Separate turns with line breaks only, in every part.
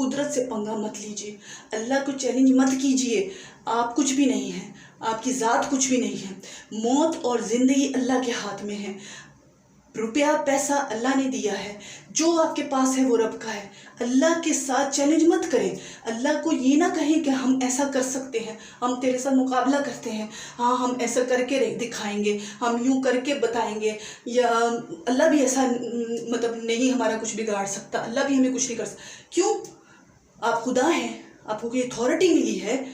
قدرت سے پنگا مت لیجیے، اللہ کو چیلنج مت کیجیے۔ آپ کچھ بھی نہیں ہیں، آپ کی ذات کچھ بھی نہیں ہے۔ موت اور زندگی اللہ کے ہاتھ میں ہے۔ روپیہ پیسہ اللہ نے دیا ہے، جو آپ کے پاس ہے وہ رب کا ہے۔ اللہ کے ساتھ چیلنج مت کریں، اللہ کو یہ نہ کہیں کہ ہم ایسا کر سکتے ہیں، ہم تیرے ساتھ مقابلہ کرتے ہیں، ہاں ہم ایسا کر کے دکھائیں گے، ہم یوں کر کے بتائیں گے، یا اللہ بھی ایسا نہیں ہمارا کچھ بگاڑ سکتا، اللہ بھی ہمیں کچھ نہیں کر سکتا۔ کیوں؟ آپ خدا ہیں، آپ کو کوئی اتھارٹی ملی ہے،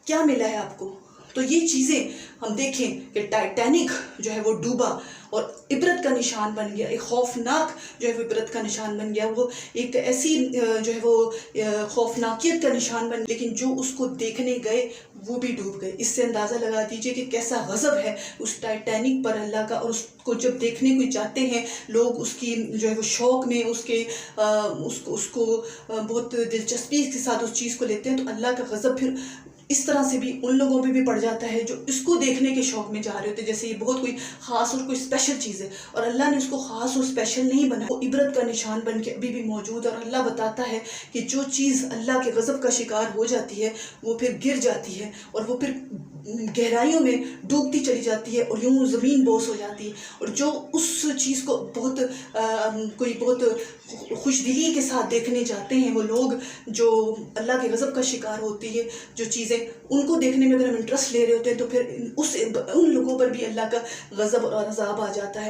کیا ملا ہے آپ کو؟ تو یہ چیزیں ہم دیکھیں کہ ٹائٹینک جو ہے وہ ڈوبا اور عبرت کا نشان بن گیا، ایک خوفناک جو ہے وہ عبرت کا نشان بن گیا، وہ ایک ایسی جو ہے وہ خوفناکیت کا نشان بن گیا، لیکن جو اس کو دیکھنے گئے وہ بھی ڈوب گئے۔ اس سے اندازہ لگا دیجئے کہ کیسا غضب ہے اس ٹائٹینک پر اللہ کا، اور اس کو جب دیکھنے کو جاتے ہیں لوگ، اس کی جو ہے وہ شوق میں اس کو بہت دلچسپی کے ساتھ اس چیز کو لیتے ہیں، تو اللہ کا غضب پھر اس طرح سے بھی ان لوگوں پہ بھی پڑ جاتا ہے جو اس کو دیکھنے کے شوق میں جا رہے ہوتے ہیں، جیسے یہ بہت کوئی خاص اور کوئی اسپیشل چیز ہے، اور اللہ نے اس کو خاص اور اسپیشل نہیں بنایا، وہ عبرت کا نشان بن کے ابھی بھی موجود ہے۔ اور اللہ بتاتا ہے کہ جو چیز اللہ کے غضب کا شکار ہو جاتی ہے وہ پھر گر جاتی ہے، اور وہ پھر گہرائیوں میں ڈوبتی چلی جاتی ہے، اور یوں زمین بوس ہو جاتی ہے۔ اور جو اس چیز کو بہت خوش دلی کے ساتھ دیکھنے جاتے ہیں، وہ لوگ جو اللہ کے غضب کا شکار ہوتی ہے جو چیزیں، ان کو دیکھنے میں اگر ہم انٹرسٹ لے رہے ہوتے ہیں تو پھر ان لوگوں پر بھی اللہ کا غضب اور عذاب آ جاتا ہے۔